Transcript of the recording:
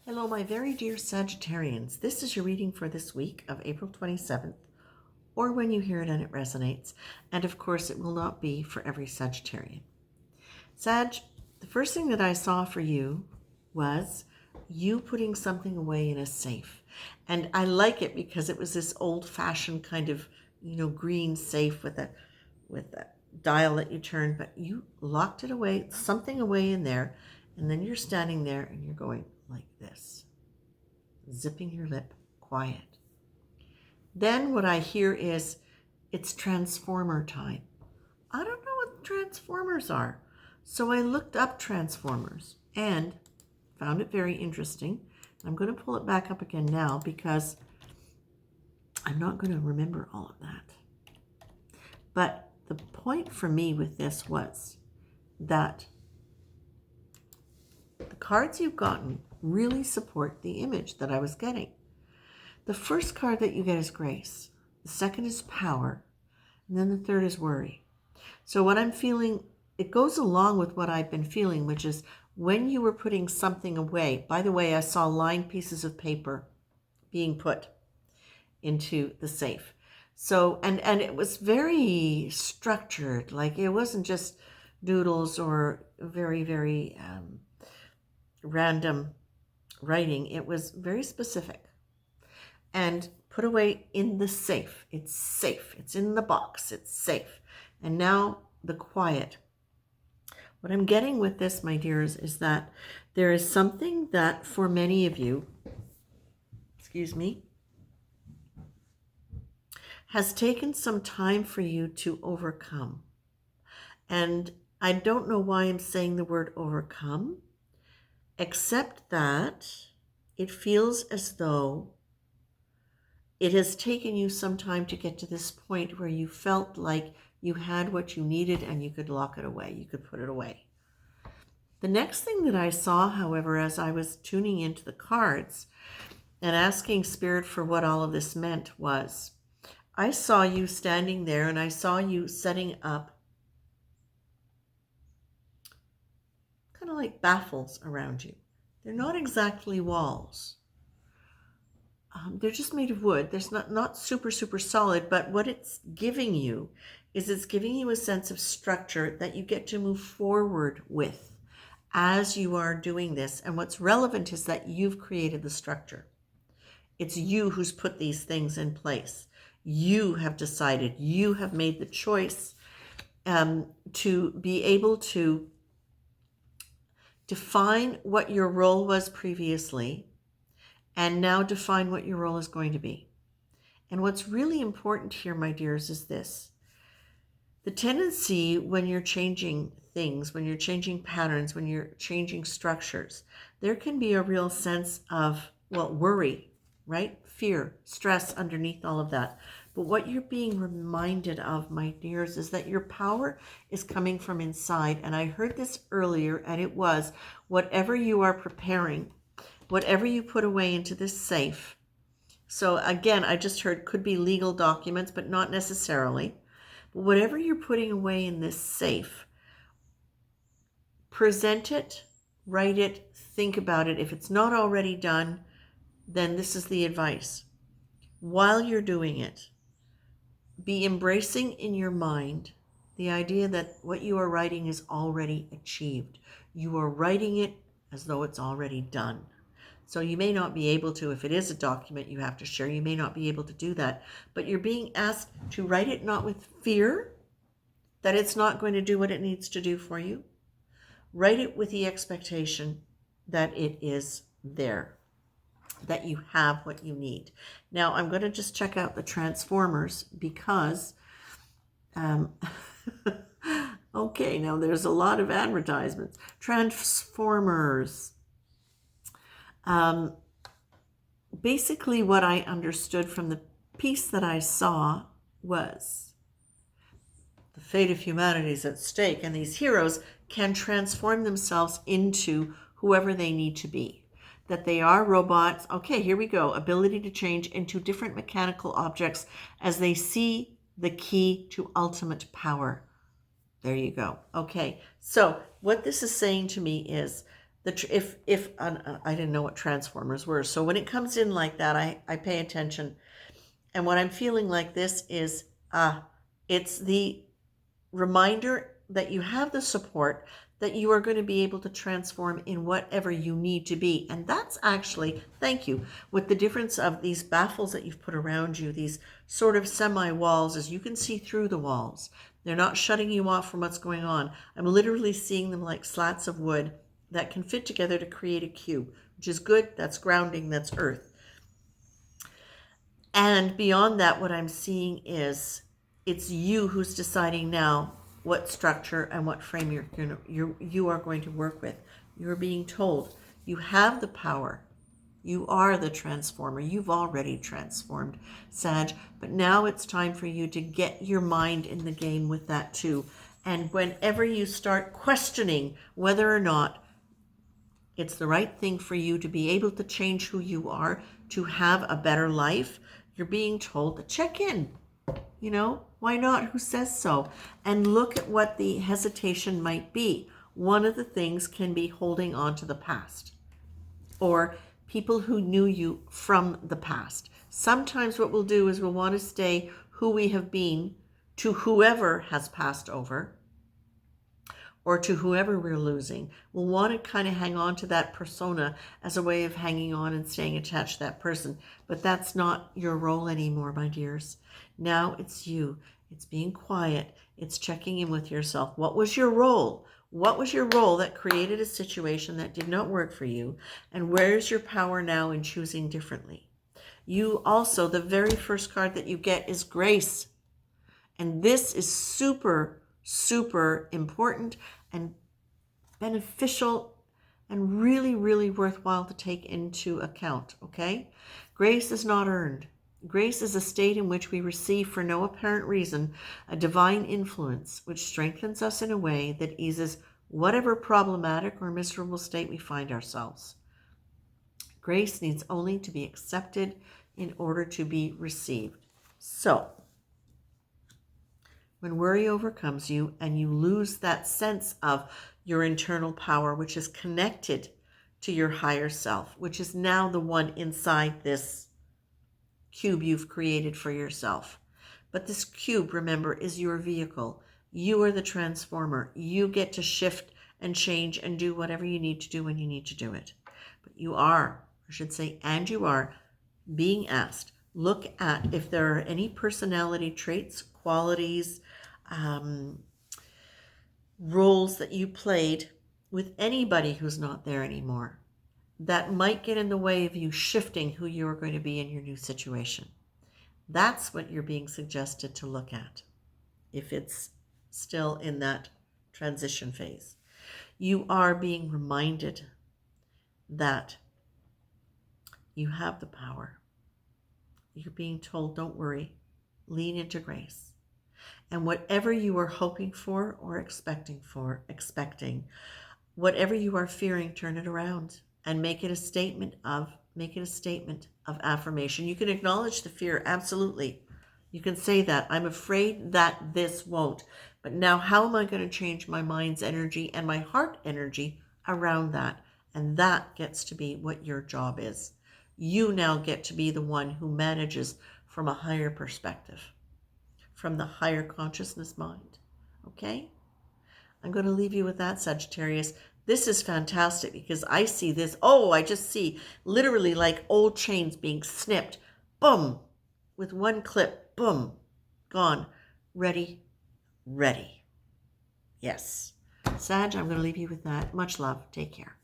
Hello, my very dear Sagittarians. This is your reading for this week of April 27th, or when you hear it and it resonates. And of course, it will not be for every Sagittarian. Sag, the first thing that I saw for you was you putting something away in a safe. And I like it because it was this old-fashioned kind of, green safe with a dial that you turn, but you locked it away, something away in there, and then you're standing there and you're going like this, zipping your lip, quiet. Then what I hear is, it's transformer time. I don't know what transformers are. So I looked up transformers and found it very interesting. I'm going to pull it back up again now because I'm not going to remember all of that. But the point for me with this was that the cards you've gotten really support the image that I was getting. The first card that you get is grace. The second is power. And then the third is worry. So what I'm feeling, it goes along with what I've been feeling, which is when you were putting something away. By the way, I saw lined pieces of paper being put into the safe. So, and it was very structured. Like it wasn't just doodles or very, very random writing. It was very specific and put away in the safe. It's safe. It's in the box. It's safe. And now the quiet. What I'm getting with this, my dears, is that there is something that for many of you, has taken some time for you to overcome. And I don't know why I'm saying the word overcome, except that it feels as though it has taken you some time to get to this point where you felt like you had what you needed and you could lock it away, you could put it away. The next thing that I saw, however, as I was tuning into the cards and asking Spirit for what all of this meant was, I saw you standing there and I saw you setting up kind of like baffles around you. They're not exactly walls. They're just made of wood. There's not super solid, but what it's giving you is it's giving you a sense of structure that you get to move forward with as you are doing this. And what's relevant is that you've created the structure. It's you who's put these things in place. You have decided, you have made the choice to be able to define what your role was previously and now define what your role is going to be. And what's really important here, my dears, is this. The tendency when you're changing things, when you're changing patterns, when you're changing structures, there can be a real sense of, worry, right? Fear, stress underneath all of that. But what you're being reminded of, my dears, is that your power is coming from inside. And I heard this earlier, and it was, whatever you are preparing, whatever you put away into this safe. So again, I just heard could be legal documents, but not necessarily. But whatever you're putting away in this safe, present it, write it, think about it. If it's not already done, then this is the advice. While you're doing it, be embracing in your mind the idea that what you are writing is already achieved. You are writing it as though it's already done. So you may not be able to, if it is a document you have to share, you may not be able to do that. But you're being asked to write it not with fear that it's not going to do what it needs to do for you. Write it with the expectation that it is there, that you have what you need. Now, I'm going to just check out the transformers because, okay, now there's a lot of advertisements. Transformers. Basically what I understood from the piece that I saw was the fate of humanity is at stake, and these heroes can transform themselves into whoever they need to be. That they are robots. Okay, here we go. Ability to change into different mechanical objects as they see the key to ultimate power. There you go. Okay, so what this is saying to me is I didn't know what transformers were. So when it comes in like that, I pay attention. And what I'm feeling like this is, it's the reminder that you have the support, that you are going to be able to transform in whatever you need to be. And that's actually, thank you, with the difference of these baffles that you've put around you, these sort of semi-walls, as you can see through the walls. They're not shutting you off from what's going on. I'm literally seeing them like slats of wood that can fit together to create a cube, which is good. That's grounding, that's earth. And beyond that, what I'm seeing is it's you who's deciding now what structure and what frame you are going to work with. You're being told you have the power. You are the transformer. You've already transformed, Sag, but now it's time for you to get your mind in the game with that too. And whenever you start questioning whether or not it's the right thing for you to be able to change who you are, to have a better life, you're being told to check in. Why not? Who says so? And look at what the hesitation might be. One of the things can be holding on to the past, or people who knew you from the past. Sometimes what we'll do is we'll want to stay who we have been to whoever has passed over, or to whoever we're losing. We'll want to kind of hang on to that persona as a way of hanging on and staying attached to that person. But that's not your role anymore, my dears. Now it's you. It's being quiet. It's checking in with yourself. What was your role? What was your role that created a situation that did not work for you? And where's your power now in choosing differently? You also, the very first card that you get is grace. And this is super, super important and beneficial and really, really worthwhile to take into account, okay? Grace is not earned. Grace is a state in which we receive, for no apparent reason, a divine influence which strengthens us in a way that eases whatever problematic or miserable state we find ourselves. Grace needs only to be accepted in order to be received. So, when worry overcomes you and you lose that sense of your internal power, which is connected to your higher self, which is now the one inside this cube you've created for yourself. But this cube, remember, is your vehicle. You are the transformer. You get to shift and change and do whatever you need to do when you need to do it. But you are, I should say, and you are being asked, look at if there are any personality traits, qualities, roles that you played with anybody who's not there anymore that might get in the way of you shifting who you're going to be in your new situation. That's what you're being suggested to look at if it's still in that transition phase. You are being reminded that you have the power. You're being told, don't worry, lean into grace. And whatever you are hoping for or expecting, whatever you are fearing, turn it around and make it a statement of affirmation. You can acknowledge the fear, absolutely. You can say that, I'm afraid that this won't. But now how am I going to change my mind's energy and my heart energy around that? And that gets to be what your job is. You now get to be the one who manages from a higher perspective, from the higher consciousness mind. Okay? I'm going to leave you with that, Sagittarius. This is fantastic because I see this. Oh, I just see literally like old chains being snipped. Boom. With one clip. Boom. Gone. Ready. Ready. Yes. Sag, I'm going to leave you with that. Much love. Take care.